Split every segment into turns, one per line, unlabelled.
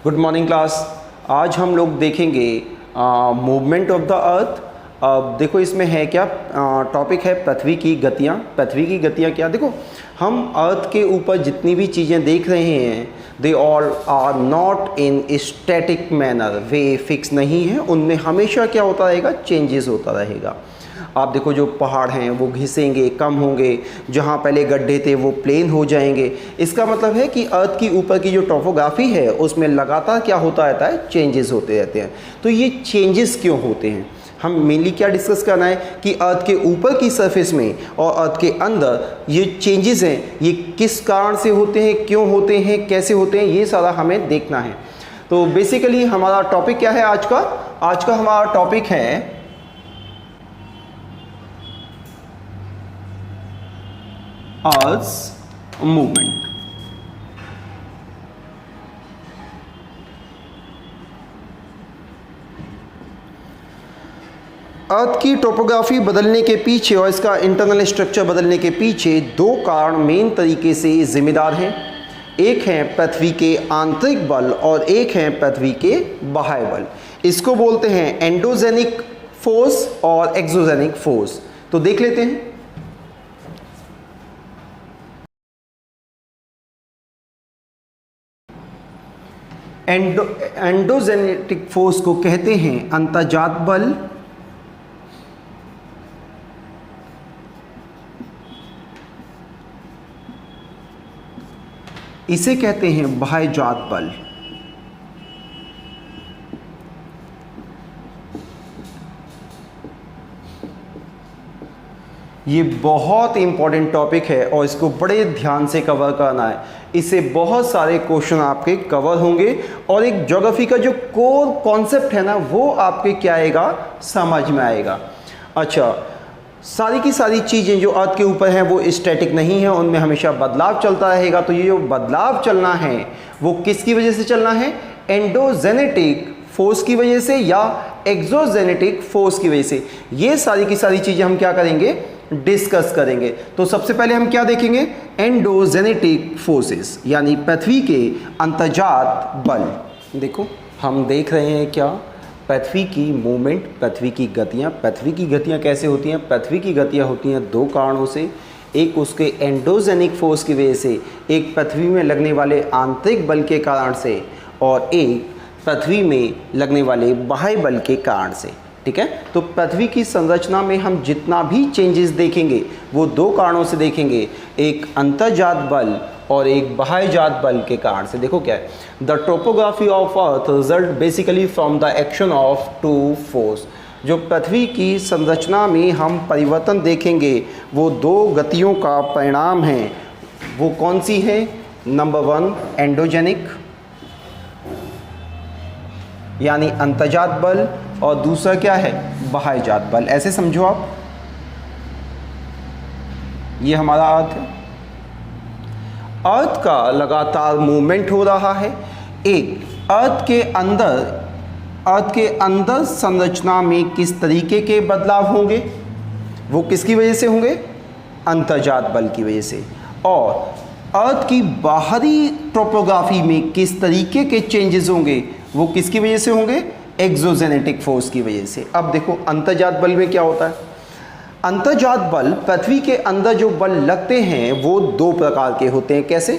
Good morning class. आज हम लोग देखेंगे मूवमेंट ऑफ द अर्थ। अब देखो इसमें है क्या, टॉपिक है पृथ्वी की गतियाँ। पृथ्वी की गतियाँ क्या, देखो हम अर्थ के ऊपर जितनी भी चीज़ें देख रहे हैं they all are not in static manner, वे फिक्स नहीं है, उनमें हमेशा क्या होता रहेगा, चेंजेस होता रहेगा। आप देखो जो पहाड़ हैं वो घिसेंगे, कम होंगे, जहाँ पहले गड्ढे थे वो प्लेन हो जाएंगे। इसका मतलब है कि अर्थ की ऊपर की जो टोपोग्राफी है उसमें लगातार क्या होता रहता है, चेंजेस होते रहते हैं। तो ये चेंजेस क्यों होते हैं, हम मेनली क्या डिस्कस करना है कि अर्थ के ऊपर की सरफेस में और अर्थ के अंदर ये चेंजेस हैं, ये किस कारण से होते हैं, क्यों होते हैं, कैसे होते हैं, ये सारा हमें देखना है। तो बेसिकली हमारा टॉपिक क्या है आज का हमारा टॉपिक है अर्थ मूवमेंट। अर्थ की टोपोग्राफी बदलने के पीछे और इसका इंटरनल स्ट्रक्चर बदलने के पीछे दो कारण मेन तरीके से जिम्मेदार हैं। एक है पृथ्वी के आंतरिक बल और एक है पृथ्वी के बाह्य बल। इसको बोलते हैं एंडोजेनिक फोर्स और एक्सोजेनिक फोर्स। तो देख लेते हैं। एंडोजेनेटिक फोर्स को कहते हैं अंतर्जात बल, इसे कहते हैं बाह्यजात बल। ये बहुत इंपॉर्टेंट टॉपिक है और इसको बड़े ध्यान से कवर करना है। इससे बहुत सारे क्वेश्चन आपके कवर होंगे और एक ज्योग्राफी का जो कोर कॉन्सेप्ट है ना वो आपके क्या आएगा, समझ में आएगा। अच्छा, सारी की सारी चीज़ें जो अर्थ के ऊपर हैं वो स्टैटिक नहीं है, उनमें हमेशा बदलाव चलता रहेगा। तो ये जो बदलाव चलना है वो किसकी वजह से चलना है, एंडोजेनेटिक फोर्स की वजह से या एक्सोजेनेटिक फोर्स की वजह से। ये सारी की सारी चीज़ें हम क्या करेंगे, डिस्कस करेंगे। तो सबसे पहले हम क्या देखेंगे, एंडोजेनेटिक फोर्सेस यानी पृथ्वी के अंतर्जात बल। देखो हम देख रहे हैं क्या, पृथ्वी की मूवमेंट, पृथ्वी की गतियाँ। पृथ्वी की गतियाँ कैसे होती हैं, पृथ्वी की गतियाँ होती हैं दो कारणों से। एक उसके एंडोजेनिक फोर्स की वजह से, एक पृथ्वी में लगने वाले आंतरिक बल के कारण से, और एक पृथ्वी में लगने वाले बाह्य बल के कारण से। ठीक है, तो पृथ्वी की संरचना में हम जितना भी चेंजेस देखेंगे वो दो कारणों से देखेंगे, एक अंतर्जात बल और एक बाह्यजात बल के कारण से। देखो क्या है, the topography of earth result basically from the action of two force. जो पृथ्वी की संरचना में हम परिवर्तन देखेंगे वो दो गतियों का परिणाम है। वो कौन सी है, नंबर 1 एंडोजेनिक यानी अंतर्जात बल, और दूसरा क्या है, बाह्यजात बल। ऐसे समझो आप, ये हमारा अर्थ है। अर्थ का लगातार मूवमेंट हो रहा है। एक अर्थ के अंदर संरचना में किस तरीके के बदलाव होंगे, वो किसकी वजह से होंगे, अंतर्जात बल की वजह से। और अर्थ की बाहरी टोपोग्राफी में किस तरीके के चेंजेस होंगे, वो किसकी वजह से होंगे, एक्सोजेनेटिक फोर्स की वजह से। अब देखो अंतर्जात बल में क्या होता है, अंतर्जात बल पृथ्वी के अंदर जो बल लगते हैं वो दो प्रकार के होते हैं। कैसे,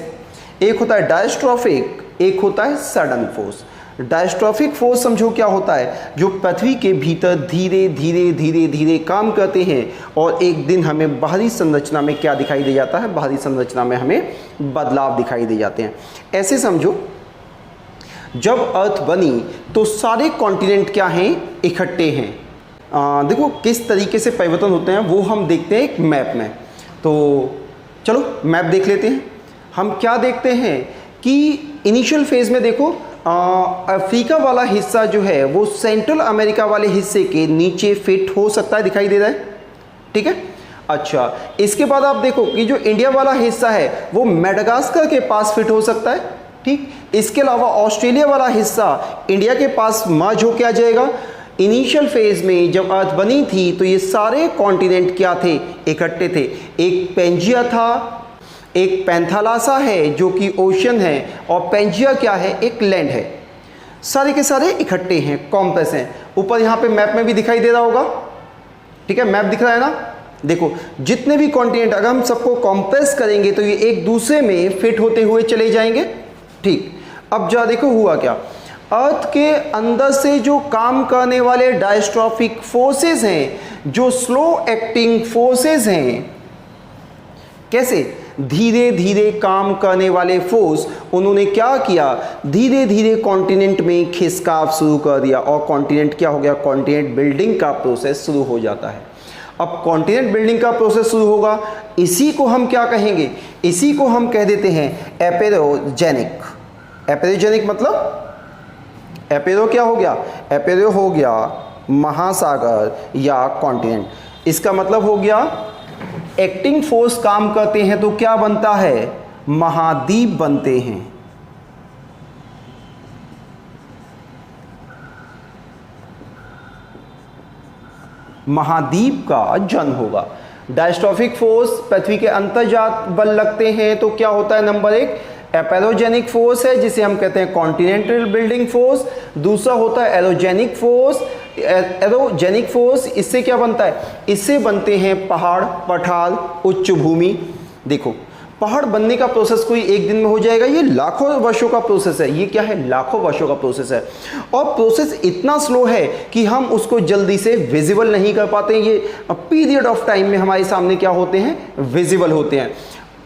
एक होता है डायस्ट्रॉफिक, एक होता है सडन फोर्स। डायस्ट्रॉफिक फोर्स समझो क्या होता है, जो पृथ्वी के भीतर धीरे धीरे धीरे धीरे काम करते हैं और एक दिन हमें बाहरी संरचना में क्या दिखाई दे जाता है, बाहरी संरचना में हमें बदलाव दिखाई दे जाते हैं। ऐसे समझो जब अर्थ बनी तो सारे कॉन्टिनेंट क्या हैं, इकट्ठे हैं। देखो किस तरीके से परिवर्तन होते हैं वो हम देखते हैं एक मैप में। तो चलो मैप देख लेते हैं। हम क्या देखते हैं कि इनिशियल फेज में देखो अफ्रीका वाला हिस्सा जो है वो सेंट्रल अमेरिका वाले हिस्से के नीचे फिट हो सकता है, दिखाई दे रहा है। ठीक है, अच्छा इसके बाद आप देखो कि जो इंडिया वाला हिस्सा है वो मेडागास्कर के पास फिट हो सकता है। ठीक, इसके अलावा ऑस्ट्रेलिया वाला हिस्सा इंडिया के पास मर्ज होकर आ जाएगा। इनिशियल फेज में जब अर्थ बनी थी तो ये सारे कॉन्टिनेंट क्या थे, इकट्ठे थे। एक पेंजिया था, एक पैंथालासा है जो कि ओशन है, और पेंजिया क्या है, एक लैंड है। सारे के सारे इकट्ठे हैं, कॉम्प्रेस हैं। ऊपर यहाँ पे मैप में भी दिखाई दे रहा होगा, ठीक है, मैप दिख रहा है ना। देखो जितने भी कॉन्टिनेंट अगर हम सबको कॉम्प्रेस करेंगे तो ये एक दूसरे में फिट होते हुए चले जाएंगे, ठीक। अब जा देखो हुआ क्या, अर्थ के अंदर से जो काम करने वाले डायस्ट्रॉफिक फोर्सेस हैं, जो स्लो एक्टिंग फोर्सेस हैं, कैसे धीरे धीरे काम करने वाले फोर्स, उन्होंने क्या किया, धीरे धीरे कॉन्टिनेंट में खिसकाव शुरू कर दिया और कॉन्टिनेंट क्या हो गया, कॉन्टिनेंट बिल्डिंग का प्रोसेस शुरू हो जाता है। अब कॉन्टिनेंट बिल्डिंग का प्रोसेस शुरू होगा, इसी को हम क्या कहेंगे, इसी को हम कह देते हैं एपेरोजेनिक। एपेरोजेनिक मतलब एपेरो क्या हो गया, एपेरो हो गया महासागर या कॉन्टिनेंट। इसका मतलब हो गया एक्टिंग फोर्स काम करते हैं तो क्या बनता है, महाद्वीप बनते हैं। महाद्वीप का जन्म होगा। डायस्ट्रॉफिक फोर्स पृथ्वी के अंतर्जात बल लगते हैं तो क्या होता है, नंबर एक एपेरोजेनिक फोर्स है जिसे हम कहते हैं कॉन्टिनेंटल बिल्डिंग फोर्स। दूसरा होता है एरोजेनिक फोर्स। एरोजेनिक फोर्स इससे क्या बनता है, इससे बनते हैं पहाड़, पठार, उच्च भूमि। देखो पहाड़ बनने का प्रोसेस कोई एक दिन में हो जाएगा, ये लाखों वर्षों का प्रोसेस है। ये क्या है, लाखों वर्षों का प्रोसेस है और प्रोसेस इतना स्लो है कि हम उसको जल्दी से विजिबल नहीं कर पाते। ये पीरियड ऑफ टाइम में हमारे सामने क्या होते हैं, विजिबल होते हैं।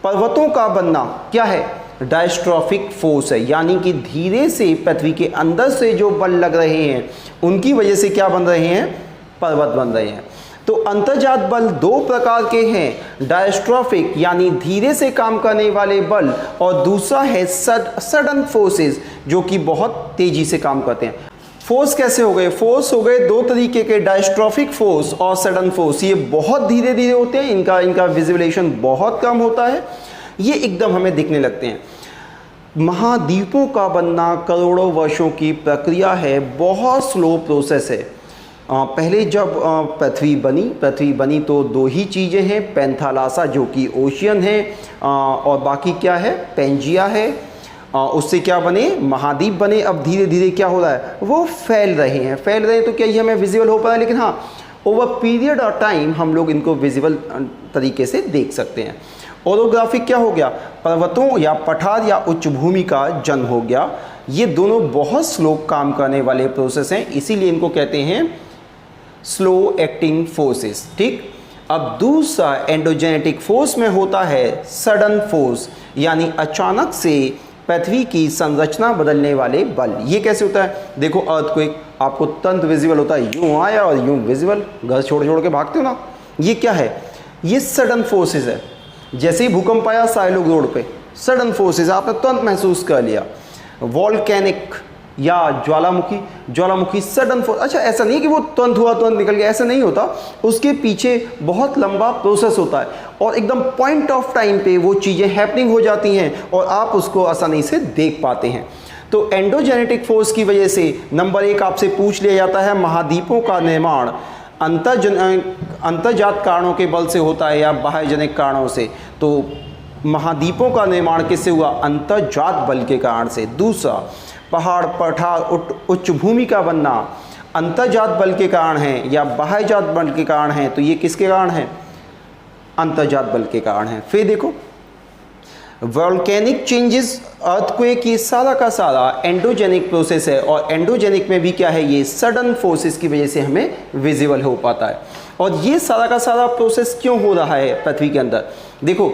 पर्वतों का बनना क्या है, डायस्ट्रॉफिक फोर्स है, यानी कि धीरे से पृथ्वी के अंदर से जो बल लग रहे हैं उनकी वजह से क्या बन रहे हैं, पर्वत बन रहे हैं। तो अंतर्जात बल दो प्रकार के हैं, डायस्ट्रॉफिक यानी धीरे से काम करने वाले बल और दूसरा है सडन फोर्सेस जो कि बहुत तेजी से काम करते हैं। फोर्स कैसे हो गए, फोर्स हो गए दो तरीके के, डायस्ट्रॉफिक फोर्स और सडन फोर्स। ये बहुत धीरे धीरे होते हैं, इनका विजुअलाइजेशन बहुत कम होता है, ये एकदम हमें दिखने लगते हैं। महाद्वीपों का बनना करोड़ों वर्षों की प्रक्रिया है, बहुत स्लो प्रोसेस है। पहले जब पृथ्वी बनी तो दो ही चीज़ें हैं, पैंथालासा जो कि ओशियन है और बाकी क्या है, पेंजिया है। उससे क्या बने, महाद्वीप बने। अब धीरे धीरे क्या हो रहा है, वो फैल रहे हैं तो क्या ये हमें विजिबल हो पा रहा है, लेकिन हाँ ओवर पीरियड ऑफ टाइम हम लोग इनको विजिबल तरीके से देख सकते हैं। ओरोग्राफिक क्या हो गया, पर्वतों या पठार या उच्च भूमि का जन्म हो गया। ये दोनों बहुत स्लो काम करने वाले प्रोसेस हैं, इसीलिए इनको कहते हैं स्लो एक्टिंग फोर्सेस, ठीक। अब दूसरा एंडोजेनेटिक फोर्स में होता है सडन फोर्स, यानी अचानक से पृथ्वी की संरचना बदलने वाले बल। ये कैसे होता है, देखो अर्थक्वेक आपको तुरंत विजिबल होता है, यूं आया और यूं विजिबल, घर छोड़ छोड़ के भागते हो ना, ये क्या है, ये सडन फोर्सेस है। जैसे ही भूकंप आया साइलोग रोड पे, सडन फोर्सेस आपने तुरंत महसूस कर लिया। वॉल्केनिक या ज्वालामुखी सडन फोर्स। अच्छा ऐसा नहीं कि वो तुरंत हुआ तुरंत निकल गया, ऐसा नहीं होता, उसके पीछे बहुत लंबा प्रोसेस होता है और एकदम पॉइंट ऑफ टाइम पे वो चीज़ें हैपनिंग हो जाती हैं और आप उसको आसानी से देख पाते हैं। तो एंडोजेनेटिक फोर्स की वजह से नंबर एक आपसे पूछ लिया जाता है, महाद्वीपों का निर्माण अंतर्जात कारणों के बल से होता है या बाह्यजनिक कारणों से। तो महाद्वीपों का निर्माण किससे हुआ, अंतर्जात बल के कारण से। दूसरा पहाड़, पठार, उच्च भूमि का बनना अंतर्जात बल के कारण है या बाह्यजात बल के कारण है, तो ये किसके कारण है, अंतर्जात बल के कारण है। फिर देखो वॉल्केनिक चेंजेस, अर्थक्वेक, ये सारा का सारा एंडोजेनिक प्रोसेस है और एंडोजेनिक में भी क्या है, ये सडन फोर्सेस की वजह से हमें विजिबल हो पाता है। और ये सारा का सारा प्रोसेस क्यों हो रहा है पृथ्वी के अंदर, देखो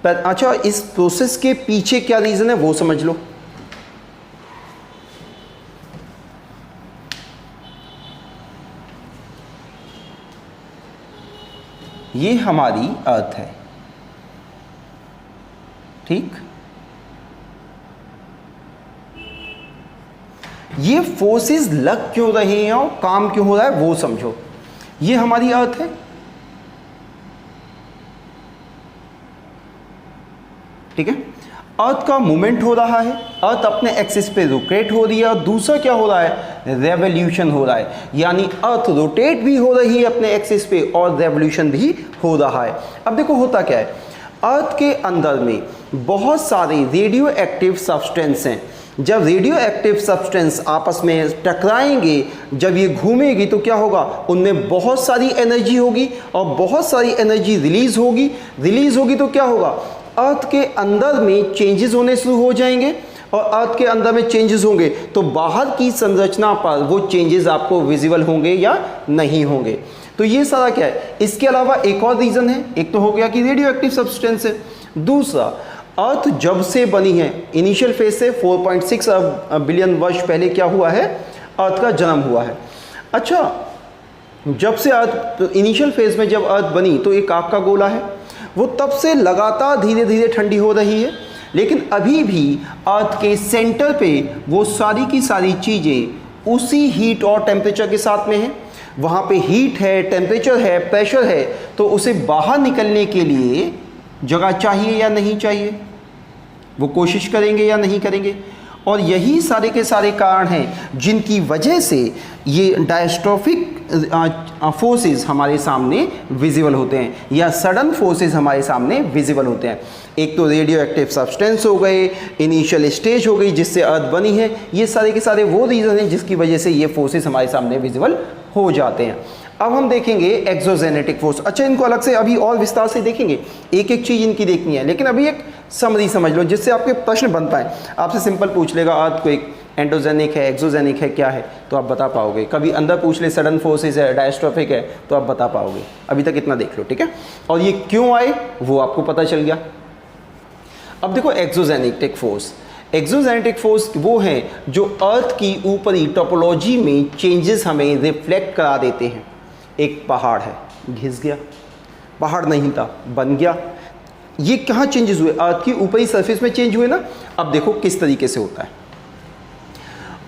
अच्छा इस प्रोसेस के पीछे क्या रीज़न है वो समझ लो। ये हमारी अर्थ है, ठीक। ये फोर्सेस लग क्यों रहे हैं और काम क्यों हो रहा है वो समझो। ये हमारी अर्थ है, ठीक है। अर्थ का मूवमेंट हो रहा है, अर्थ अपने एक्सिस पे रोटेट हो रही है और दूसरा क्या हो रहा है, रेवोल्यूशन हो रहा है, यानी अर्थ रोटेट भी हो रही है अपने एक्सिस पे और रेवोल्यूशन भी हो रहा है। अब देखो होता क्या है, अर्थ के अंदर में बहुत सारे रेडियो एक्टिव सब्सटेंस हैं जब रेडियो एक्टिव सब्सटेंस आपस में टकराएंगे, जब ये घूमेगी तो क्या होगा, उनमें बहुत सारी एनर्जी होगी और बहुत सारी एनर्जी रिलीज होगी तो क्या होगा, अर्थ के अंदर में चेंजेस होने शुरू हो जाएंगे और अर्थ के अंदर में चेंजेस होंगे तो बाहर की संरचना पर वो चेंजेस आपको विजिबल होंगे या नहीं होंगे। तो ये सारा क्या है। इसके अलावा एक और रीज़न है, एक तो हो गया कि रेडियो एक्टिव सब्सटेंस है, दूसरा अर्थ जब से बनी है इनिशियल फेज से 4.6 बिलियन वर्ष पहले क्या हुआ है, अर्थ का जन्म हुआ है। अच्छा, जब से अर्थ इनिशियल फेज में जब अर्थ बनी तो एक आग का गोला है, वो तब से लगातार धीरे धीरे ठंडी हो रही है, लेकिन अभी भी अर्थ के सेंटर पे वो सारी की सारी चीज़ें उसी हीट और टेम्परेचर के साथ में हैं। वहाँ पे हीट है, टेम्परेचर है, प्रेशर है, तो उसे बाहर निकलने के लिए जगह चाहिए या नहीं चाहिए, वो कोशिश करेंगे या नहीं करेंगे। और यही सारे के सारे कारण हैं जिनकी वजह से ये डायस्ट्रोफिक फोर्सेस हमारे सामने विजिबल होते हैं या सडन फोर्सेस हमारे सामने विजिबल होते हैं। एक तो रेडियो एक्टिव सब्सटेंस हो गए, इनिशियल स्टेज हो गई जिससे अर्थ बनी है, ये सारे के सारे वो रीज़न हैं जिसकी वजह से ये फोर्सेस हमारे सामने विजिबल हो जाते हैं। अब हम देखेंगे एक्सोजेनेटिक फोर्स। अच्छा, इनको अलग से अभी और विस्तार से देखेंगे, एक एक चीज़ इनकी देखनी है, लेकिन अभी एक समरी समझ लो जिससे आपके प्रश्न बन पाए। आपसे सिंपल पूछ लेगा अर्थ को एक एंडोजेनिक है, एक्सोजेनिक है, क्या है, तो आप बता पाओगे। कभी अंदर पूछ ले सडन फोर्सेस है, डायस्ट्रोफिक है, तो आप बता पाओगे। अभी तक इतना देख लो, ठीक है। और ये क्यों आए वो आपको पता चल गया। अब देखो एक्सोजेनेटिक फोर्स, एक्सोजेनेटिक फोर्स वो हैं जो अर्थ की ऊपरी टोपोलॉजी में चेंजेस हमें रिफ्लेक्ट करा देते हैं। एक पहाड़ है, घिस गया, पहाड़ नहीं था, बन गया। ये कहाँ चेंजेस हुए, अर्थ की ऊपरी सरफेस में चेंज हुए ना। अब देखो किस तरीके से होता है।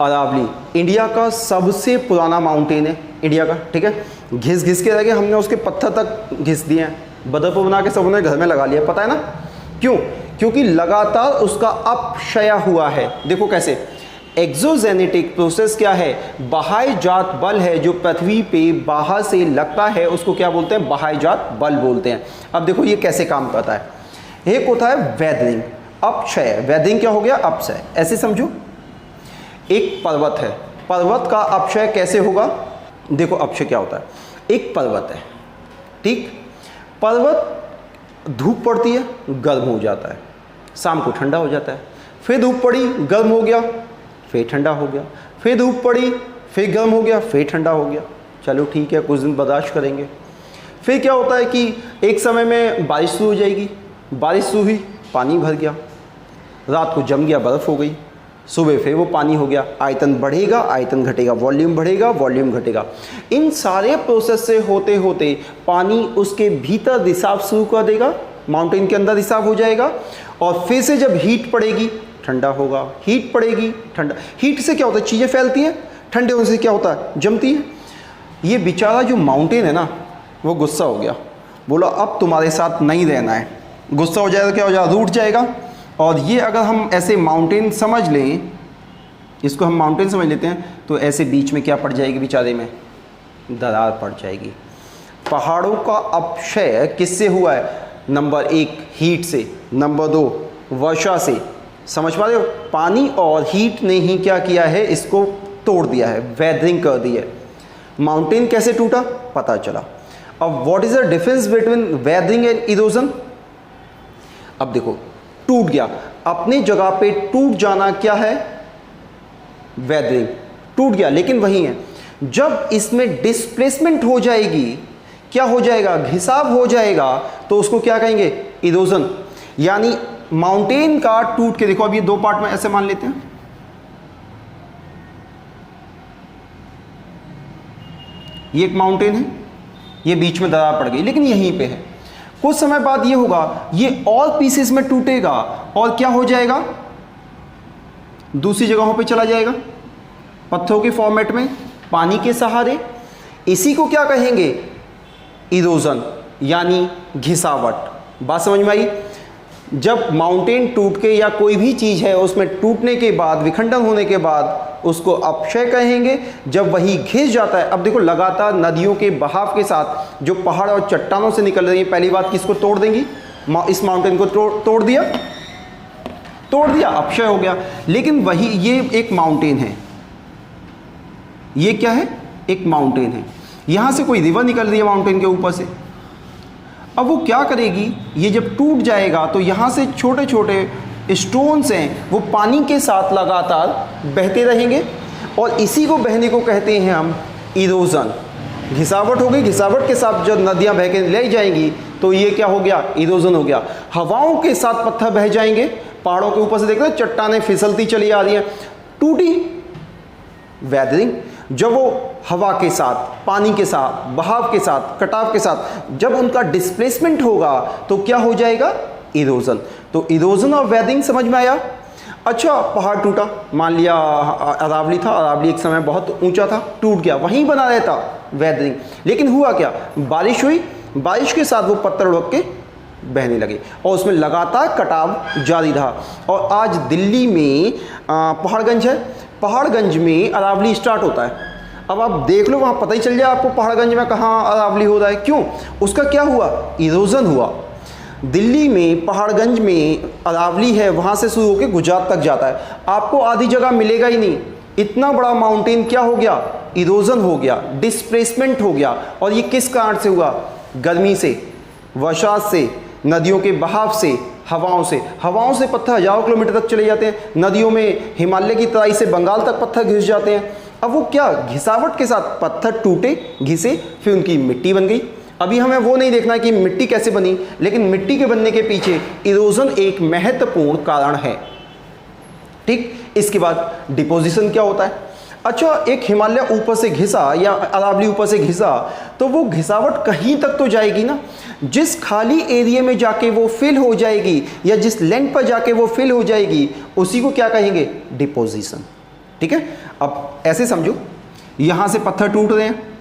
अरावली इंडिया का सबसे पुराना माउंटेन है, इंडिया का, ठीक है। घिस घिस के रह गए, हमने उसके पत्थर तक घिस दिए हैं, बदर बना के सबने घर में लगा लिया, पता है ना क्यों, क्योंकि लगातार उसका अपक्षय हुआ है। देखो कैसे, एक्सोजेनेटिक प्रोसेस क्या है, बाह्यजात बल है जो पृथ्वी पे बाहर से लगता है, उसको क्या बोलते हैं, बाह्यजात बल बोलते हैं। अब देखो ये कैसे काम करता है। एक होता है वेदरिंग, अपक्षय। वेदरिंग क्या हो गया, अपक्षय। ऐसे समझो, एक पर्वत है, पर्वत का अपक्षय कैसे होगा। देखो अपक्षय क्या होता है, एक पर्वत है, ठीक, पर्वत धूप पड़ती है, गर्म हो जाता है, शाम को ठंडा हो जाता है, फिर धूप पड़ी, गर्म हो गया, फिर ठंडा हो गया, फिर धूप पड़ी, फिर गर्म हो गया, फिर ठंडा हो गया। चलो ठीक है, कुछ दिन बर्दाश्त करेंगे। फिर क्या होता है कि एक समय में बारिश शुरू हो जाएगी, बारिश शुरू हुई, पानी भर गया, रात को जम गया, बर्फ़ हो गई, सुबह फिर वो पानी हो गया, आयतन बढ़ेगा, आयतन घटेगा, वॉल्यूम बढ़ेगा, वॉल्यूम घटेगा। इन सारे प्रोसेस से होते होते पानी उसके भीतर रिसाव शुरू कर देगा, माउंटेन के अंदर रिसाव हो जाएगा, और फिर से जब हीट पड़ेगी ठंडा होगा, हीट पड़ेगी ठंडा। हीट से क्या होता है, चीज़ें फैलती हैं, ठंडे होने से क्या होता है, जमती है। ये बेचारा जो माउंटेन है ना, वो गुस्सा हो गया, बोला अब तुम्हारे साथ नहीं रहना है। गुस्सा हो जाएगा, क्या हो जाएगा, रूठ जाएगा। और ये अगर हम ऐसे माउंटेन समझ लें, इसको हम माउंटेन समझ लेते हैं, तो ऐसे बीच में क्या पड़ जाएगी, बेचारे में दरार पड़ जाएगी। पहाड़ों का अपक्षय किससे हुआ है, नंबर 1 हीट से, नंबर 2 वर्षा से। समझ पा रहे हो, पानी और हीट ने ही क्या किया है, इसको तोड़ दिया है, वेदरिंग कर दी है। माउंटेन कैसे टूटा, पता चला। अब what is the difference between weathering and erosion. अब देखो, टूट गया, अपनी जगह पे टूट जाना क्या है, वेदरिंग, टूट गया, लेकिन वही है। जब इसमें डिस्प्लेसमेंट हो जाएगी, क्या हो जाएगा, घिसाव हो जाएगा, तो उसको क्या कहेंगे, इरोजन। यानी माउंटेन का टूट के, देखो अब ये 2 पार्ट में ऐसे मान लेते हैं, ये एक माउंटेन है, ये बीच में दरार पड़ गई, लेकिन यहीं पे है। कुछ समय बाद ये होगा, ये और पीसेस में टूटेगा और क्या हो जाएगा, दूसरी जगहों पे चला जाएगा, पत्थरों के फॉर्मेट में, पानी के सहारे। इसी को क्या कहेंगे, इरोजन, यानी घिसावट। बात समझ में आई। जब माउंटेन टूट के, या कोई भी चीज़ है उसमें टूटने के बाद, विखंडन होने के बाद, उसको अपक्षय कहेंगे। जब वही घिस जाता है, अब देखो लगातार नदियों के बहाव के साथ जो पहाड़ और चट्टानों से निकल रही है, पहली बात किसको तोड़ देंगी, इस माउंटेन को तोड़ दिया, तोड़ दिया, अपक्षय हो गया। लेकिन वही ये एक माउंटेन है, ये क्या है, एक माउंटेन है, यहाँ से कोई रिवर निकल रही है माउंटेन के ऊपर से। अब वो क्या करेगी, ये जब टूट जाएगा तो यहाँ से छोटे छोटे स्टोन्स हैं वो पानी के साथ लगातार बहते रहेंगे, और इसी को बहने को कहते हैं हम इरोजन। घिसावट हो गई, घिसावट के साथ जब नदियाँ बह के ले जाएंगी तो ये क्या हो गया, इरोजन हो गया। हवाओं के साथ पत्थर बह जाएंगे, पहाड़ों के ऊपर से देख रहे हैं चट्टानें फिसलती चली आ रही हैं, टूटी, वेदरिंग। जब वो हवा के साथ, पानी के साथ, बहाव के साथ, कटाव के साथ जब उनका डिस्प्लेसमेंट होगा तो क्या हो जाएगा, इरोजन। तो इरोजन और वेदरिंग समझ में आया। अच्छा, पहाड़ टूटा, मान लिया अरावली था, अरावली एक समय बहुत ऊंचा था, टूट गया, वहीं बना रहता, वेदरिंग। लेकिन हुआ क्या, बारिश हुई, बारिश के साथ वो पत्थर उड़क के बहने लगे और उसमें लगातार कटाव जारी रहा। और आज दिल्ली में पहाड़गंज है, पहाड़गंज में अरावली स्टार्ट होता है। अब आप देख लो, वहाँ पता ही चल जाए आपको पहाड़गंज में कहाँ अरावली हो रहा है। क्यों, उसका क्या हुआ, इरोजन हुआ। दिल्ली में पहाड़गंज में अरावली है, वहाँ से शुरू होकर गुजरात तक जाता है, आपको आधी जगह मिलेगा ही नहीं। इतना बड़ा माउंटेन क्या हो गया, इरोजन हो गया, डिस्प्लेसमेंट हो गया। और ये किस कारण से हुआ, गर्मी से, वर्षा से, नदियों के बहाव से, हवाओं से। हवाओं से पत्थर हजारों किलोमीटर तक चले जाते हैं, नदियों में हिमालय की तराई से बंगाल तक पत्थर घिस जाते हैं। अब वो क्या, घिसावट के साथ पत्थर टूटे, घिसे, फिर उनकी मिट्टी बन गई। अभी हमें वो नहीं देखना है कि मिट्टी कैसे बनी, लेकिन मिट्टी के बनने के पीछे इरोजन एक महत्वपूर्ण कारण है। ठीक, इसके बाद डिपोजिशन क्या होता है। अच्छा, एक हिमालय ऊपर से घिसा या अरावली ऊपर से घिसा तो वो घिसावट कहीं तक तो जाएगी ना, जिस खाली एरिया में जाके वो फिल हो जाएगी या जिस लैंड पर जाके वो फिल हो जाएगी उसी को क्या कहेंगे, डिपोजिशन। ठीक है, अब ऐसे समझो, यहां से पत्थर टूट रहे हैं,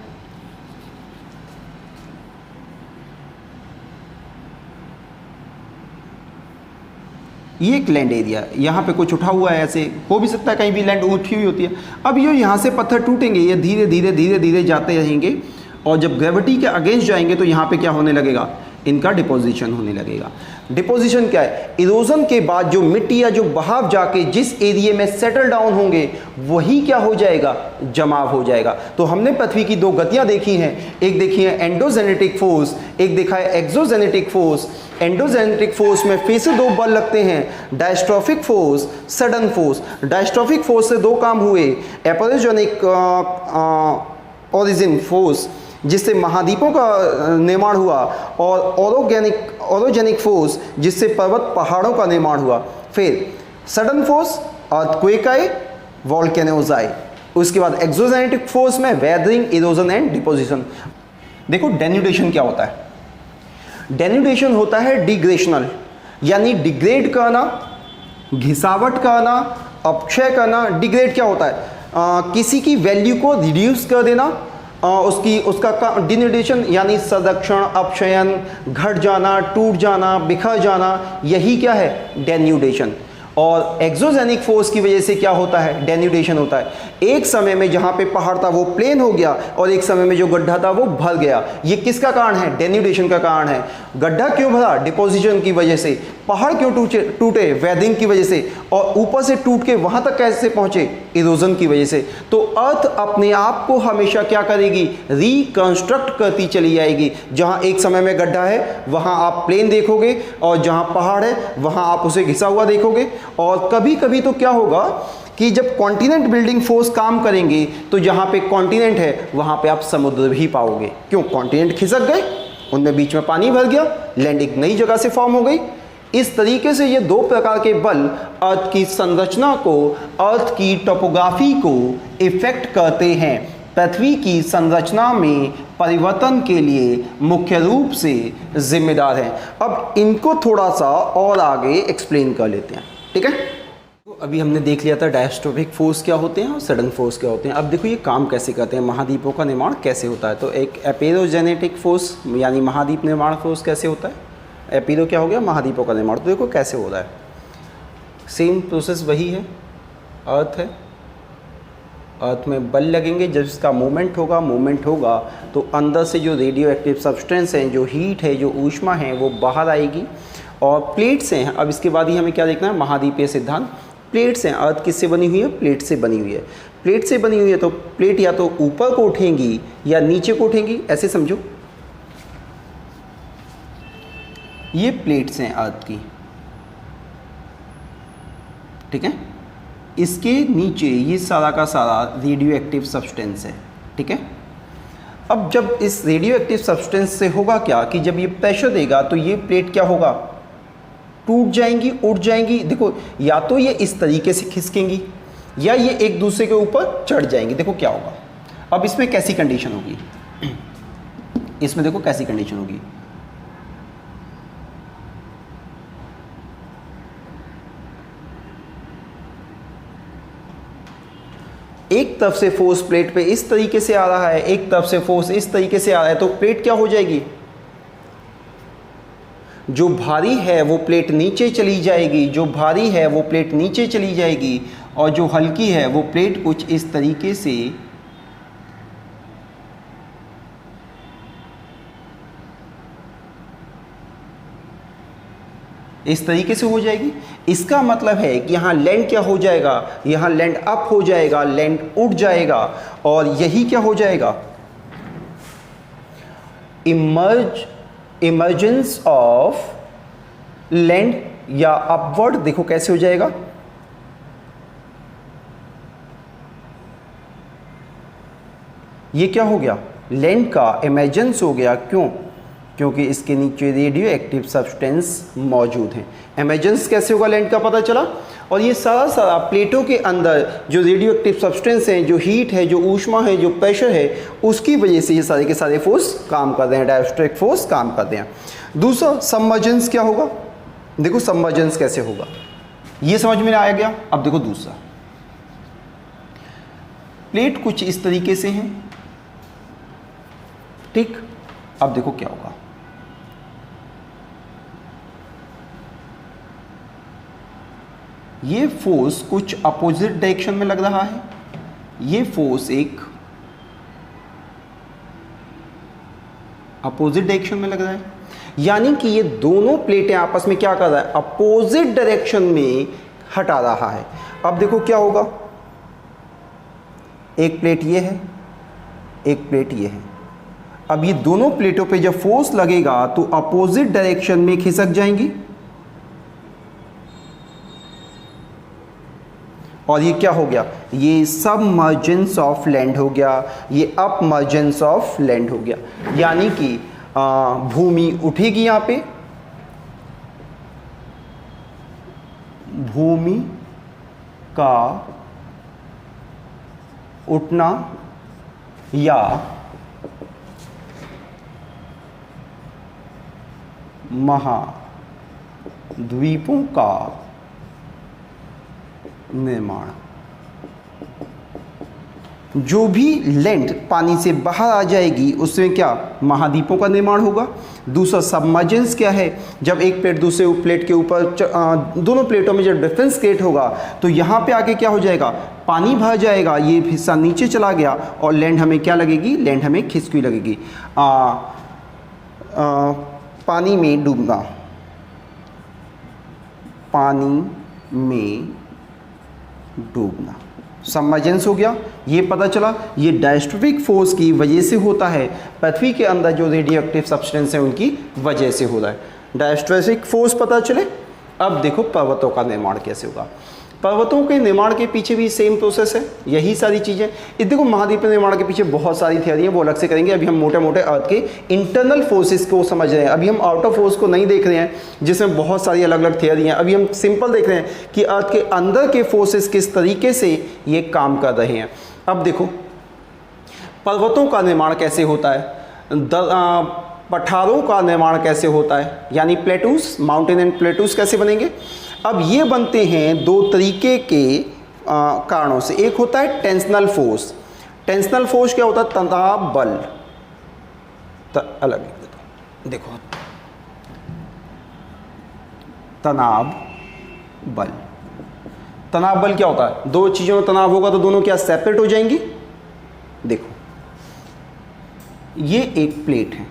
ये एक लैंड एरिया, यहाँ पे कुछ उठा हुआ है, ऐसे हो भी सकता है कहीं भी लैंड उठी हुई होती है। अब ये यहाँ से पत्थर टूटेंगे, ये धीरे धीरे धीरे धीरे जाते रहेंगे, और जब ग्रेविटी के अगेंस्ट जाएंगे तो यहाँ पे क्या होने लगेगा, इनका डिपोजिशन होने लगेगा। डिपोजिशन क्या है, इरोजन के बाद जो मिट्टी या जो बहाव जाके जिस एरिया में सेटल डाउन होंगे वही क्या हो जाएगा, जमाव हो जाएगा। तो हमने पृथ्वी की दो गतियां देखी हैं, एक देखी है एंडोजेनेटिक फोर्स, एक देखा है एक्सोजेनेटिक फोर्स। एंडोजेनेटिक फोर्स में फिर से दो बल लगते हैं, diastrophic force, sudden force. Diastrophic force से दो काम हुए, एपोजेनिक ओरिजिन फोर्स जिससे महाद्वीपों का निर्माण हुआ, और ओरोजेनिक फोर्स जिससे पर्वत पहाड़ों का निर्माण हुआ। फिर सडन फोर्स, अर्थक्वेक आए, वोल्केनोज आए। उसके बाद एक्सोजेनेटिक फोर्स में वेदरिंग, इरोजन एंड डिपोजिशन। देखो डेन्यूडेशन क्या होता है, डेन्यूडेशन होता है डिग्रेशनल, यानी डिग्रेड करना, घिसावट करना, अपक्षय करना। डिग्रेड क्या होता है, किसी की वैल्यू को रिड्यूस कर देना, उसका डिन्यूडेशन यानी संरक्षण, अपक्षयन, घट जाना, टूट जाना, बिखर जाना, यही क्या है, डेन्यूडेशन। और एक्सोजेनिक फोर्स की वजह से क्या होता है, डेन्यूडेशन होता है। एक समय में जहाँ पे पहाड़ था वो प्लेन हो गया, और एक समय में जो गड्ढा था वो भर गया। ये किसका कारण है, डेन्यूडेशन का कारण है। गड्ढा क्यों भरा, डिपोजिशन की वजह से। पहाड़ क्यों टूटे, वेदरिंग की वजह से। और ऊपर से टूट के वहाँ तक कैसे पहुँचे, इरोजन की वजह से। तो अर्थ अपने आप को हमेशा क्या करेगी, रिकंस्ट्रक्ट करती चली जाएगी। जहाँ एक समय में गड्ढा है वहाँ आप प्लेन देखोगे, और जहाँ पहाड़ है वहाँ आप उसे घिसा हुआ देखोगे। और कभी कभी तो क्या होगा कि जब कॉन्टिनेंट बिल्डिंग फोर्स काम करेंगे तो जहाँ पे कॉन्टिनेंट है वहाँ पे आप समुद्र भी पाओगे। क्यों, कॉन्टिनेंट खिसक गए, उनमें बीच में पानी भर गया, लैंड एक नई जगह से फॉर्म हो गई। इस तरीके से ये दो प्रकार के बल अर्थ की संरचना को, अर्थ की टोपोग्राफी को इफेक्ट करते हैं। पृथ्वी की संरचना में परिवर्तन के लिए मुख्य रूप से जिम्मेदार हैं। अब इनको थोड़ा सा और आगे एक्सप्लेन कर लेते हैं, ठीक है। तो अभी हमने देख लिया था डायस्ट्रोफिक फोर्स क्या होते हैं और सडन फोर्स क्या होते हैं। अब देखो ये काम कैसे करते हैं, महाद्वीपों का निर्माण कैसे होता है। तो एक एपेरोजेनेटिक फोर्स यानी महाद्वीप निर्माण फोर्स कैसे होता है, एपिरो क्या हो गया, महाद्वीपों का निर्माण। तो देखो कैसे हो रहा है, सेम प्रोसेस वही है, अर्थ है, अर्थ में बल लगेंगे, जब इसका मूवमेंट होगा तो अंदर से जो रेडियो एक्टिव सब्सटेंस हैं, जो हीट है, जो ऊष्मा है, वो बाहर आएगी और प्लेट्स हैं। अब इसके बाद ही हमें क्या देखना है, महाद्वीपीय सिद्धांत। प्लेट्स हैं, अर्थ किससे बनी हुई है, प्लेट से बनी हुई है। प्लेट से बनी हुई है तो प्लेट या तो ऊपर को उठेंगी या नीचे को उठेंगी, ऐसे समझो। ये प्लेट्स हैं अर्थ की, ठीक है। इसके नीचे ये सारा का सारा रेडियो एक्टिव सब्सटेंस है, ठीक है। अब जब इस रेडियो एक्टिव सब्सटेंस से होगा क्या कि जब ये प्रेशर देगा तो ये प्लेट क्या होगा, टूट जाएंगी, उठ जाएंगी। देखो, या तो ये इस तरीके से खिसकेंगी या ये एक दूसरे के ऊपर चढ़ जाएंगी। देखो क्या होगा। अब इसमें कैसी कंडीशन होगी, इसमें देखो कैसी कंडीशन होगी। एक तरफ से फोर्स प्लेट पे इस तरीके से आ रहा है, एक तरफ से फोर्स इस तरीके से आ रहा है, तो प्लेट क्या हो जाएगी, जो भारी है वो प्लेट नीचे चली जाएगी, जो भारी है वो प्लेट नीचे चली जाएगी, और जो हल्की है वो प्लेट कुछ इस तरीके से हो जाएगी। इसका मतलब है कि यहाँ लैंड क्या हो जाएगा, यहाँ लैंड अप हो जाएगा, लैंड उठ जाएगा, और यही क्या हो जाएगा, इमर्जेंस ऑफ लैंड या अपवर्ड। देखो कैसे हो जाएगा, ये क्या हो गया, लैंड का इमर्जेंस हो गया। क्यों, क्योंकि इसके नीचे रेडियो एक्टिव सब्सटेंस मौजूद हैं। इमर्जेंस कैसे होगा, लैंड का पता चला। और ये सारा प्लेटों के अंदर जो रेडियो एक्टिव सब्सटेंस हैं, जो हीट है, जो ऊष्मा है, जो प्रेशर है, उसकी वजह से ये सारे के सारे फोर्स काम कर रहे हैं, डायस्ट्रिक फोर्स काम कर रहे हैं। दूसरा सबमर्जेंस क्या होगा, देखो सबमर्जेंस कैसे होगा, ये समझ में आया गया। अब देखो दूसरा, प्लेट कुछ इस तरीके से हैं, ठीक। अब देखो क्या होगा, ये फोर्स कुछ अपोजिट डायरेक्शन में लग रहा है, ये फोर्स एक अपोजिट डायरेक्शन में लग रहा है, यानी कि ये दोनों प्लेटें आपस में क्या कर रहा है, अपोजिट डायरेक्शन में हटा रहा है। अब देखो क्या होगा, एक प्लेट ये है, एक प्लेट ये है। अब ये दोनों प्लेटों पे जब फोर्स लगेगा तो अपोजिट डायरेक्शन में खिसक जाएंगी, और ये क्या हो गया, ये सबमर्जेंस ऑफ लैंड हो गया, ये अपमर्जेंस ऑफ लैंड हो गया। यानी कि भूमि उठेगी, यहाँ पे भूमि का उठना या महाद्वीपों का निर्माण, जो भी लैंड पानी से बाहर आ जाएगी उसमें क्या, महाद्वीपों का निर्माण होगा। दूसरा सबमर्जेंस क्या है, जब एक प्लेट दूसरे प्लेट के ऊपर दोनों प्लेटों में जब डिफरेंस क्रिएट होगा तो यहाँ पे आके क्या हो जाएगा, पानी भर जाएगा, ये हिस्सा नीचे चला गया और लैंड हमें क्या लगेगी, लैंड हमें खिसकी लगेगी। पानी में डूबना, पानी में डूबना सबमर्जेंस हो गया। ये पता चला ये डायस्ट्रोफिक फोर्स की वजह से होता है, पृथ्वी के अंदर जो रेडियो एक्टिव सब्सटेंस है उनकी वजह से हो रहा है, डायस्ट्रोफिक फोर्स पता चले। अब देखो पर्वतों का निर्माण कैसे होगा। पर्वतों के निर्माण के पीछे भी सेम प्रोसेस है, यही सारी चीज़ें। इस देखो महाद्वीप निर्माण के पीछे बहुत सारी थियरी है, वो अलग से करेंगे। अभी हम मोटे मोटे अर्थ के इंटरनल फोर्सेस को समझ रहे हैं, अभी हम आउटर फोर्स को नहीं देख रहे हैं जिसमें बहुत सारी अलग अलग थियरी हैं। अभी हम सिंपल देख रहे हैं कि अर्थ के अंदर के फोर्सेस किस तरीके से ये काम कर रहे हैं। अब देखो पर्वतों का निर्माण कैसे होता है, पठारों का निर्माण कैसे होता है, यानी प्लेटूस, माउंटेन एंड प्लेटूस कैसे बनेंगे। अब ये बनते हैं दो तरीके के कारणों से। एक होता है टेंशनल फोर्स। टेंशनल फोर्स क्या होता है, तनाव बल। अलग देखो, तनाव बल। तनाव बल क्या होता है, दो चीज़ों में तनाव होगा तो दोनों क्या सेपरेट हो जाएंगी। देखो ये एक प्लेट है,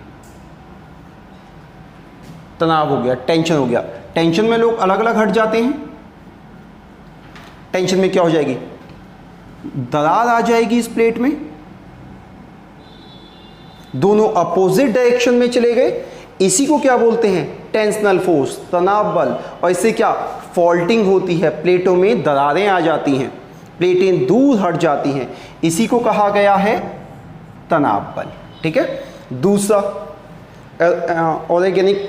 तनाव हो गया, टेंशन हो गया। टेंशन में लोग अलग अलग हट जाते हैं। टेंशन में क्या हो जाएगी, दरार आ जाएगी इस प्लेट में, दोनों अपोजिट डायरेक्शन में चले गए। इसी को क्या बोलते हैं, टेंशनल फोर्स, तनाव बल। और इससे क्या फॉल्टिंग होती है, प्लेटों में दरारें आ जाती हैं, प्लेटें दूर हट जाती हैं। इसी को कहा गया है तनाव बल। ठीक है। दूसरा ऑर्गेनिक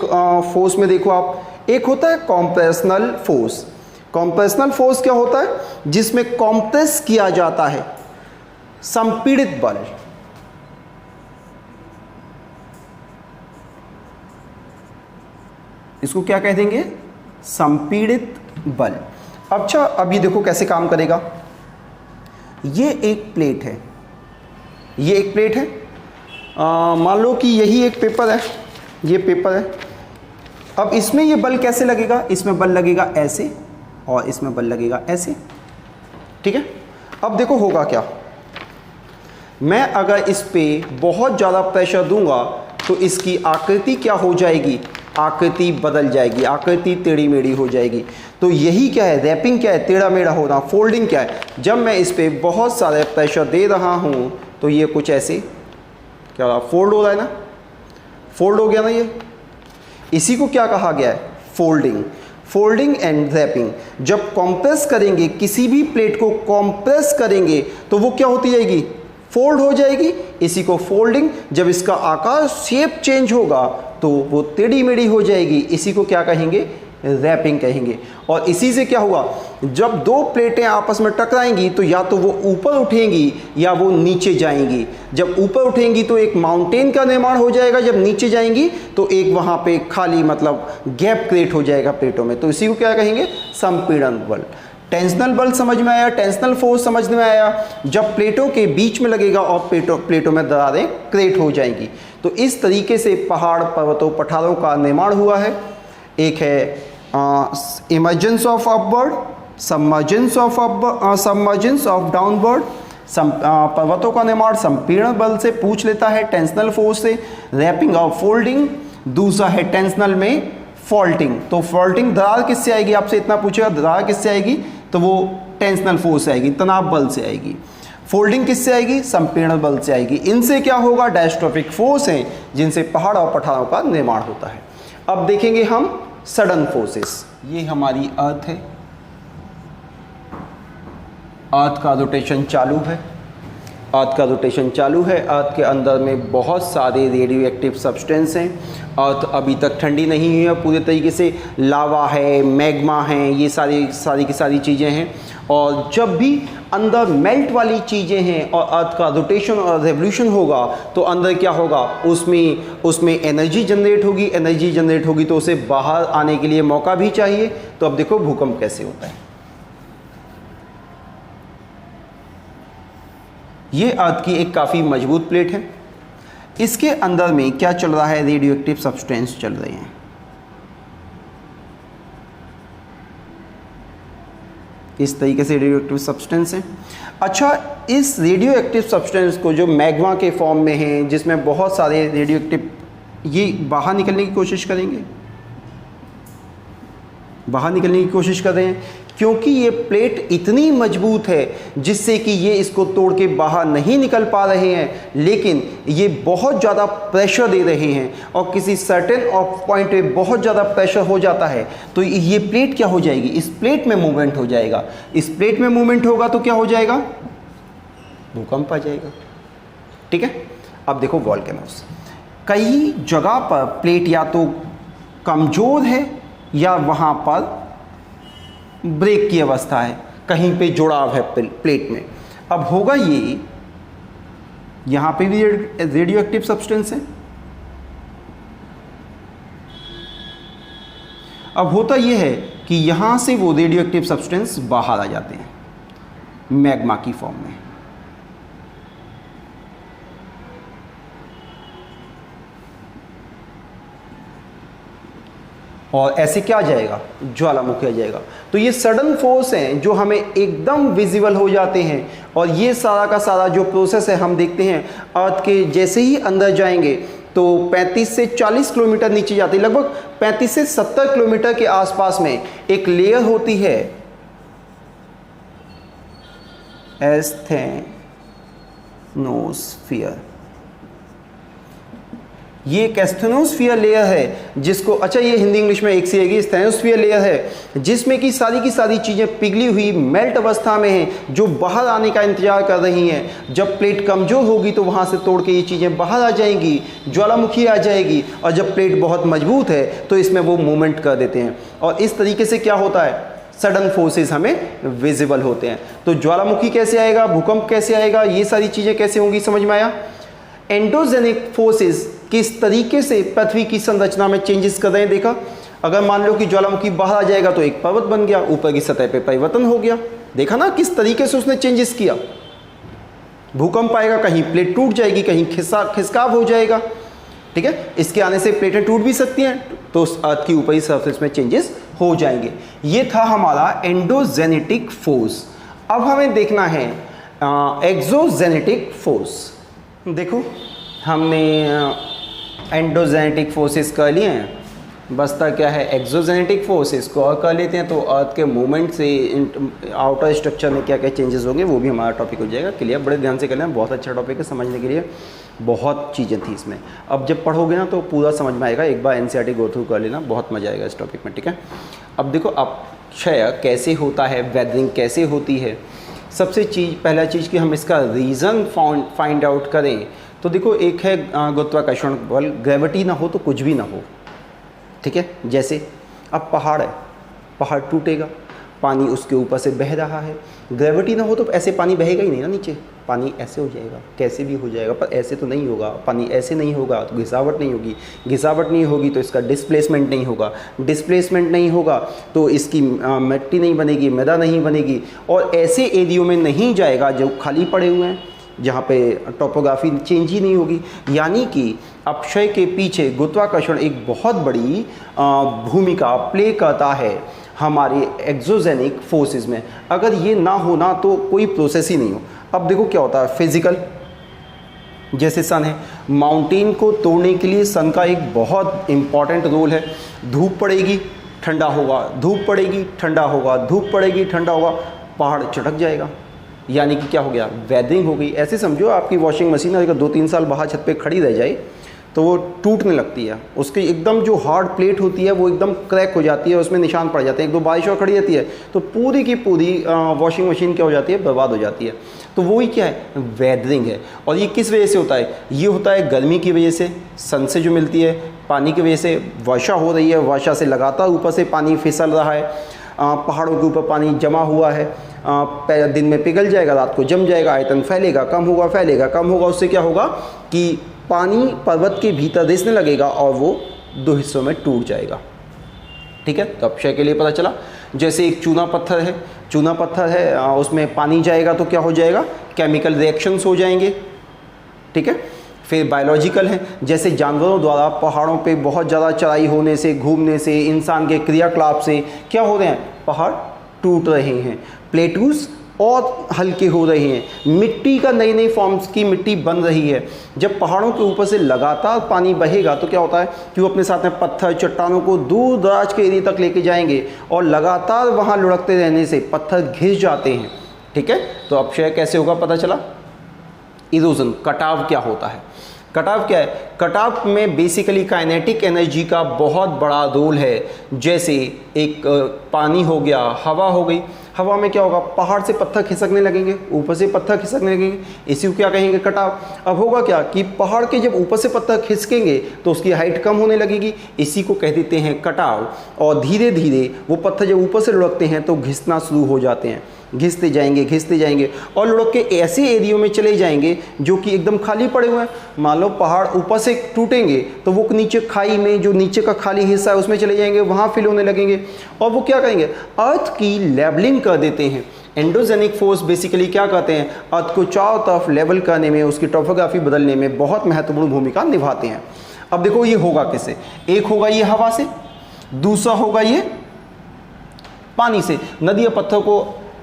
फोर्स में देखो आप, एक होता है कॉम्प्रेशनल फोर्स। कॉम्प्रेशनल फोर्स क्या होता है, जिसमें कॉम्प्रेस किया जाता है, संपीड़ित बल। इसको क्या कह देंगे, संपीड़ित बल। अच्छा अब ये देखो कैसे काम करेगा। ये एक प्लेट है, ये एक प्लेट है, मान लो कि यही एक पेपर है, ये पेपर है। अब इसमें ये बल कैसे लगेगा, इसमें बल लगेगा ऐसे और इसमें बल लगेगा ऐसे। ठीक है। अब देखो होगा क्या, मैं अगर इस पे बहुत ज़्यादा प्रेशर दूंगा तो इसकी आकृति क्या हो जाएगी, आकृति बदल जाएगी, आकृति टेढ़ी मेढ़ी हो जाएगी। तो यही क्या है, रैपिंग क्या है, टेढ़ा मेढ़ा होना। फोल्डिंग क्या है, जब मैं इस पे बहुत सारे प्रेशर दे रहा हूँ तो ये कुछ ऐसे क्या हो रहा, फोल्ड हो रहा है ना, फोल्ड हो गया ना ये। इसी को क्या कहा गया है, फोल्डिंग। Folding and wrapping. जब कॉम्प्रेस करेंगे, किसी भी प्लेट को कॉम्प्रेस करेंगे तो वो क्या होती जाएगी, फोल्ड हो जाएगी। इसी को फोल्डिंग। जब इसका आकार, शेप चेंज होगा तो वो टेढ़ी मेढ़ी हो जाएगी। इसी को क्या कहेंगे, रैपिंग कहेंगे। और इसी से क्या हुआ, जब दो प्लेटें आपस में टकराएंगी तो या तो वो ऊपर उठेंगी या वो नीचे जाएंगी। जब ऊपर उठेंगी तो एक माउंटेन का निर्माण हो जाएगा, जब नीचे जाएंगी तो एक वहाँ पे खाली मतलब गैप क्रिएट हो जाएगा प्लेटों में। तो इसी को क्या कहेंगे, संपीड़न बल। टेंशनल बल समझ में आया, टेंशनल फोर्स समझ में आया, जब प्लेटों के बीच में लगेगा और प्लेटों में दरारें क्रिएट हो जाएंगी। तो इस तरीके से पहाड़, पर्वतों, पठारों का निर्माण हुआ है। एक है emergence of upward, submergence of downward. पर्वतों का निर्माण संपीड़न बल से पूछ लेता है, टेंशनल फोर्स से। रैपिंग और फोल्डिंग। दूसरा है टेंशनल में फॉल्टिंग। तो फॉल्टिंग दरार किससे आएगी, आपसे इतना पूछेगा दरार किससे आएगी, तो वो टेंशनल फोर्स से आएगी, तनाव बल से आएगी। फोल्डिंग किससे आएगी, संपीड़न बल से आएगी। इनसे क्या होगा, डायस्ट्रोफिक फोर्स हैं जिनसे पहाड़ और पठारों का निर्माण होता है। अब देखेंगे हम सडन फोर्सेस। ये हमारी अर्थ है, अर्थ का रोटेशन चालू है, अर्थ का रोटेशन चालू है। अर्थ के अंदर में बहुत सारे रेडियो एक्टिव सब्सटेंस हैं। अर्थ अभी तक ठंडी नहीं हुई है पूरे तरीके से, लावा है, मैग्मा है, ये सारी की सारी चीज़ें हैं। और जब भी अंदर मेल्ट वाली चीज़ें हैं और अर्थ का रोटेशन और रेवोल्यूशन होगा तो अंदर क्या होगा, उसमें एनर्जी जनरेट होगी। एनर्जी जनरेट होगी तो उसे बाहर आने के लिए मौका भी चाहिए। तो अब देखो भूकंप कैसे होता है। ये अर्थ की एक काफ़ी मजबूत प्लेट है। इसके अंदर में क्या चल रहा है, रेडियो एक्टिव सब्सटेंस चल रहे हैं। इस तरीके से रेडियो एक्टिव सब्सटेंस है। अच्छा, इस रेडियो एक्टिव सब्सटेंस को जो मैग्मा के फॉर्म में है, जिसमें बहुत सारे रेडियो एक्टिव, ये बाहर निकलने की कोशिश करेंगे, बाहर निकलने की कोशिश कर रहे हैं, क्योंकि ये प्लेट इतनी मजबूत है जिससे कि ये इसको तोड़ के बाहर नहीं निकल पा रहे हैं, लेकिन ये बहुत ज़्यादा प्रेशर दे रहे हैं और किसी सर्टेन ऑफ पॉइंट पे बहुत ज़्यादा प्रेशर हो जाता है तो ये प्लेट क्या हो जाएगी, इस प्लेट में मूवमेंट हो जाएगा। इस प्लेट में मूवमेंट होगा तो क्या हो जाएगा, भूकंप आ जाएगा। ठीक है। अब देखो वॉल्केनोस, कई जगह पर प्लेट या तो कमज़ोर है या वहाँ पर ब्रेक की अवस्था है, कहीं पे जुड़ाव है प्लेट में। अब होगा ये, यहाँ पे भी रेडियो एक्टिव सब्सटेंस है। अब होता ये है कि यहाँ से वो रेडियो एक्टिव सब्सटेंस बाहर आ जाते हैं मैग्मा की फॉर्म में। और ऐसे क्या आ जाएगा, ज्वालामुखी आ जाएगा। तो ये सडन फोर्स हैं जो हमें एकदम विजिबल हो जाते हैं। और ये सारा का सारा जो प्रोसेस है हम देखते हैं, अर्थ के जैसे ही अंदर जाएंगे तो 35 से 40 किलोमीटर नीचे जाती है, लगभग 35 से 70 किलोमीटर के आसपास में एक लेयर होती है एस्थेनोस्फीयर। ये एक एस्थेनोस्फीयर लेयर है जिसको, अच्छा ये हिंदी इंग्लिश में एक सी आएगी, एस्थेनोस्फीयर लेयर है जिसमें की सारी चीज़ें पिघली हुई मेल्ट अवस्था में हैं जो बाहर आने का इंतजार कर रही हैं। जब प्लेट कमज़ोर होगी तो वहाँ से तोड़ के ये चीज़ें बाहर आ जाएंगी, ज्वालामुखी आ जाएगी, और जब प्लेट बहुत मजबूत है तो इसमें वो मूवमेंट कर देते हैं, और इस तरीके से क्या होता है, सडन फोर्सेस हमें विजिबल होते हैं। तो ज्वालामुखी कैसे आएगा, भूकंप कैसे आएगा, ये सारी चीज़ें कैसे होंगी, समझ में आया। एंडोजेनिक फोर्सेस किस तरीके से पृथ्वी की संरचना में चेंजेस कर रहे हैं, देखा। अगर मान लो कि ज्वालामुखी बाहर आ जाएगा तो एक पर्वत बन गया, ऊपर की सतह पे परिवर्तन हो गया, देखा ना किस तरीके से उसने चेंजेस किया। भूकंप आएगा, कहीं प्लेट टूट जाएगी, कहीं खिसकाव हो जाएगा, ठीक है। इसके आने से प्लेटें टूट भी सकती हैं, तो उस अर्थ की ऊपरी सरफेस में चेंजेस हो जाएंगे। ये था हमारा एंडोजेनेटिक फोर्स। अब हमें देखना है एक्सोजेनेटिक फोर्स। देखो हमने एंडोजेनेटिक फोर्सेस कर लिए हैं, बसता क्या है एक्सोजेनेटिक फोर्सेस को और कर लेते हैं। तो अर्थ के मूवमेंट से आउटर स्ट्रक्चर में क्या क्या चेंजेस होंगे वो भी हमारा टॉपिक हो जाएगा क्लियर। बड़े ध्यान से करना, बहुत अच्छा टॉपिक है, समझने के लिए बहुत चीज़ें थी इसमें। अब जब पढ़ोगे ना तो पूरा समझ में आएगा, एक बार एनसीईआरटी गो थ्रू कर लेना, बहुत मज़ा आएगा इस टॉपिक में, ठीक है। अब देखो अपक्षय कैसे होता है, वेदरिंग कैसे होती है। सबसे पहला चीज़ कि हम इसका रीज़न फाइंड आउट करें तो देखो एक है गुरुत्वाकर्षण बल, ग्रेविटी ना हो तो कुछ भी ना हो, ठीक है। जैसे अब पहाड़ है, पहाड़ टूटेगा, पानी उसके ऊपर से बह रहा है, ग्रेविटी ना हो तो ऐसे पानी बहेगा ही नहीं ना नीचे, पानी ऐसे हो जाएगा, कैसे भी हो जाएगा, पर ऐसे तो नहीं होगा। पानी ऐसे नहीं होगा तो घिसावट नहीं होगी, घिसावट नहीं होगी तो इसका डिस्प्लेसमेंट नहीं होगा, डिस्प्लेसमेंट नहीं होगा तो इसकी मिट्टी नहीं बनेगी, मृदा नहीं बनेगी, और ऐसे एरियो में नहीं जाएगा जो खाली पड़े हुए हैं, जहाँ पे टोपोग्राफी चेंज ही नहीं होगी। यानी कि अपक्षय के पीछे गुरुत्वाकर्षण एक बहुत बड़ी भूमिका प्ले करता है हमारे एक्सोजेनिक फोर्सेस में। अगर ये ना हो ना तो कोई प्रोसेस ही नहीं हो। अब देखो क्या होता है, फिजिकल जैसे सन है, माउंटेन को तोड़ने के लिए सन का एक बहुत इम्पॉर्टेंट रोल है। धूप पड़ेगी ठंडा होगा, धूप पड़ेगी ठंडा होगा, धूप पड़ेगी ठंडा होगा, पहाड़ चटक जाएगा, यानी कि क्या हो गया, वेदरिंग हो गई। ऐसे समझो आपकी वॉशिंग मशीन अगर 2-3 साल बाहर छत पे खड़ी रह जाए तो वो टूटने लगती है, उसकी एकदम जो हार्ड प्लेट होती है वो एकदम क्रैक हो जाती है, उसमें निशान पड़ जाते हैं। 1-2 बारिश और खड़ी रहती है तो पूरी की पूरी वॉशिंग मशीन क्या हो जाती है, बर्बाद हो जाती है। तो वही क्या है, वेदरिंग है। और ये किस वजह से होता है, ये होता है गर्मी की वजह से, सन से जो मिलती है, पानी की वजह से वर्षा हो रही है, वर्षा से लगातार ऊपर से पानी फिसल रहा है, पहाड़ों के ऊपर पानी जमा हुआ है, दिन में पिघल जाएगा, रात को जम जाएगा, आयतन फैलेगा, कम होगा, फैलेगा, कम होगा। उससे क्या होगा कि पानी पर्वत के भीतर रिसने लगेगा और वो 2 हिस्सों में टूट जाएगा, ठीक है। तो अपक्षय के लिए पता चला, जैसे एक चूना पत्थर है, चूना पत्थर है, उसमें पानी जाएगा तो क्या हो जाएगा, केमिकल रिएक्शंस हो जाएंगे, ठीक है। फिर बायोलॉजिकल है, जैसे जानवरों द्वारा पहाड़ों पे बहुत ज़्यादा चढ़ाई होने से, घूमने से, इंसान के क्रियाकलाप से क्या हो रहे हैं, पहाड़ टूट रहे हैं, प्लेटूस और हल्के हो रहे हैं, मिट्टी का नई नई फॉर्म्स की मिट्टी बन रही है। जब पहाड़ों के ऊपर से लगातार पानी बहेगा तो क्या होता है कि वो अपने साथ में पत्थर चट्टानों को दूर दराज के एरिया तक लेके जाएंगे और लगातार वहाँ लुढ़कते रहने से पत्थर घिस जाते हैं, ठीक है। तो अपक्षय कैसे होगा पता चला। इरोजन, कटाव क्या होता है, कटाव क्या है, कटाव में बेसिकली काइनेटिक एनर्जी का बहुत बड़ा रोल है। जैसे एक पानी हो गया, हवा हो गई, हवा में क्या होगा, पहाड़ से पत्थर खिसकने लगेंगे, ऊपर से पत्थर खिसकने लगेंगे, इसी को क्या कहेंगे, कटाव। अब होगा क्या कि पहाड़ के जब ऊपर से पत्थर खिसकेंगे तो उसकी हाइट कम होने लगेगी, इसी को कह देते हैं कटाव। और धीरे धीरे वो पत्थर जब ऊपर से लुढ़कते हैं तो घिसना शुरू हो जाते हैं, घिसते जाएंगे और लुढ़क के ऐसे एरियो में चले जाएंगे जो कि एकदम खाली पड़े हुए हैं। मान लो पहाड़ ऊपर से टूटेंगे तो वो नीचे खाई में, जो नीचे का खाली हिस्सा है उसमें चले जाएंगे, वहाँ फिल होने लगेंगे और वो क्या करेंगे, अर्थ की लेवलिंग कर देते हैं। एंडोजेनिक फोर्स बेसिकली क्या करते हैं, अर्थ को चारों तरफ लेवल करने में, उसकी टोपोग्राफी बदलने में बहुत महत्वपूर्ण भूमिका निभाते हैं। अब देखो ये होगा किससे, एक होगा ये हवा से, दूसरा होगा ये पानी से। नदी या पत्थर को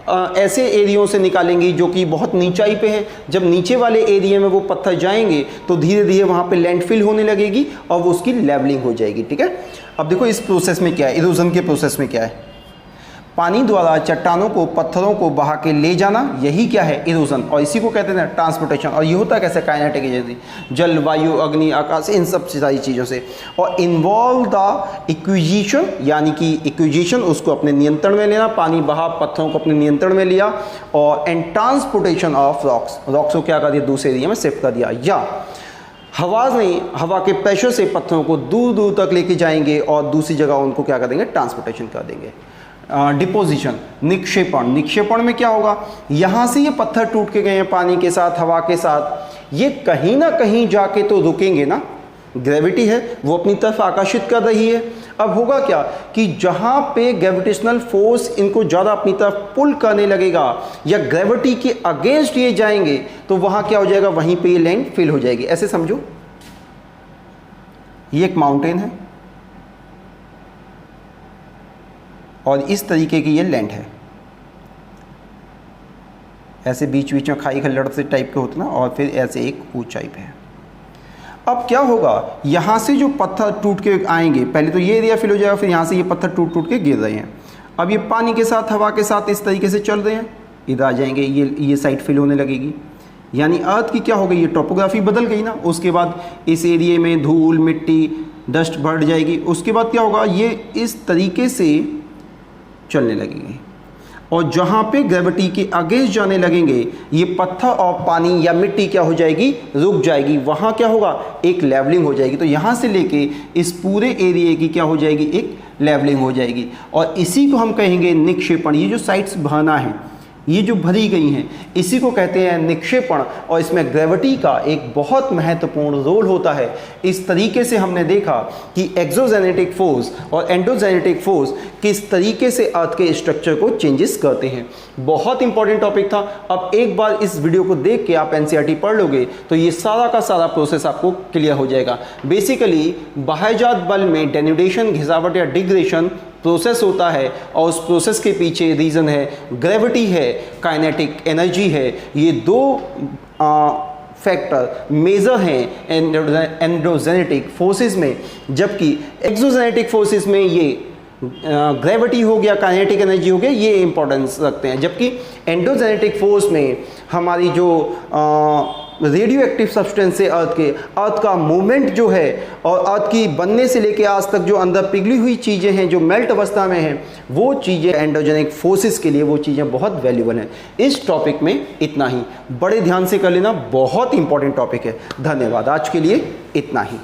ऐसे एरियो से निकालेंगी जो कि बहुत नीचाई पे है। जब नीचे वाले एरिया में वो पत्थर जाएंगे तो धीरे धीरे वहाँ पे लैंडफिल होने लगेगी और वो उसकी लेवलिंग हो जाएगी। ठीक है, अब देखो इस प्रोसेस में क्या है, इरोजन के प्रोसेस में क्या है, पानी द्वारा चट्टानों को, पत्थरों को बहा के ले जाना, यही क्या है, इरोजन। और इसी को कहते हैं ट्रांसपोर्टेशन। और ये होता कैसे, काइनेटिक एनर्जी, जल, वायु, अग्नि, आकाश, इन सब सारी चीज़ों से। और इन्वॉल्व द इक्विजिशन, यानी कि इक्विजिशन, उसको अपने नियंत्रण में लेना, पानी बहा, पत्थरों को अपने नियंत्रण में लिया। और and transportation of rocks, rocks को क्या कर दिया, दूसरे एरिया में शिफ्ट कर दिया। या हवा के प्रेशर से पत्थरों को दूर दूर तक लेके जाएंगे और दूसरी जगह उनको क्या कर देंगे, ट्रांसपोर्टेशन कर देंगे। डिपोजिशन, निक्षेपण, निक्षेपण में क्या होगा, यहाँ से ये पत्थर टूट के गए हैं पानी के साथ, हवा के साथ, ये कहीं ना कहीं जाके तो रुकेंगे ना, ग्रेविटी है वो अपनी तरफ आकर्षित कर रही है। अब होगा क्या कि जहाँ पे ग्रेविटेशनल फोर्स इनको ज़्यादा अपनी तरफ पुल करने लगेगा या ग्रेविटी के अगेंस्ट ये जाएंगे तो वहाँ क्या हो जाएगा, वहीं पे ये लैंड फिल हो जाएगी। ऐसे समझो, ये एक माउंटेन है और इस तरीके की ये लैंड है, ऐसे बीच बीच में खाई खल्लड़ से टाइप के होते ना, और फिर ऐसे एक ऊंचाई पे है। अब क्या होगा, यहाँ से जो पत्थर टूट के आएंगे, पहले तो ये एरिया फिल हो जाएगा, फिर यहाँ से ये पत्थर टूट टूट के गिर रहे हैं। अब ये पानी के साथ, हवा के साथ इस तरीके से चल रहे हैं, इधर आ जाएंगे, ये साइड फिल होने लगेगी। यानी अर्थ की क्या हो गई, ये टोपोग्राफी बदल गई ना। उसके बाद इस एरिया में धूल, मिट्टी, डस्ट बढ़ जाएगी। उसके बाद क्या होगा, ये इस तरीके से चलने लगेंगे और जहाँ पे ग्रेविटी के अगेंस्ट जाने लगेंगे ये पत्थर और पानी या मिट्टी क्या हो जाएगी, रुक जाएगी। वहाँ क्या होगा, एक लेवलिंग हो जाएगी। तो यहाँ से लेके इस पूरे एरिया की क्या हो जाएगी, एक लेवलिंग हो जाएगी। और इसी को हम कहेंगे निक्षेपण। ये जो साइड्स बहना है, ये जो भरी गई हैं, इसी को कहते हैं निक्षेपण। और इसमें ग्रेविटी का एक बहुत महत्वपूर्ण रोल होता है। इस तरीके से हमने देखा कि एक्सोजेनेटिक फोर्स और एंडोजेनेटिक फोर्स किस तरीके से अर्थ के स्ट्रक्चर को चेंजेस करते हैं। बहुत इंपॉर्टेंट टॉपिक था। अब एक बार इस वीडियो को देख के आप एनसीईआरटी पढ़ लोगे तो ये सारा का सारा प्रोसेस आपको क्लियर हो जाएगा। बेसिकली बाह्यजात बल में डेन्यूडेशन, घिसावट या डिग्रेडेशन प्रोसेस होता है और उस प्रोसेस के पीछे रीज़न है ग्रेविटी है, काइनेटिक एनर्जी है। ये दो फैक्टर मेजर हैं एंडोजेनेटिक फोर्सेस में, जबकि एक्सोजेनेटिक फोर्सेस में ये ग्रेविटी हो गया, काइनेटिक एनर्जी हो गया, ये इंपॉर्टेंस रखते हैं। जबकि एंडोजेनेटिक फोर्स में हमारी जो रेडियो एक्टिव सब्सटेंस से अर्थ का मूवमेंट जो है और अर्थ की बनने से लेके आज तक जो अंदर पिघली हुई चीज़ें हैं, जो मेल्ट अवस्था में हैं, वो चीज़ें एंडोजेनिक फोर्सेस के लिए वो चीज़ें बहुत वैल्यूबल हैं। इस टॉपिक में इतना ही, बड़े ध्यान से कर लेना, बहुत इंपॉर्टेंट टॉपिक है। धन्यवाद, आज के लिए इतना ही।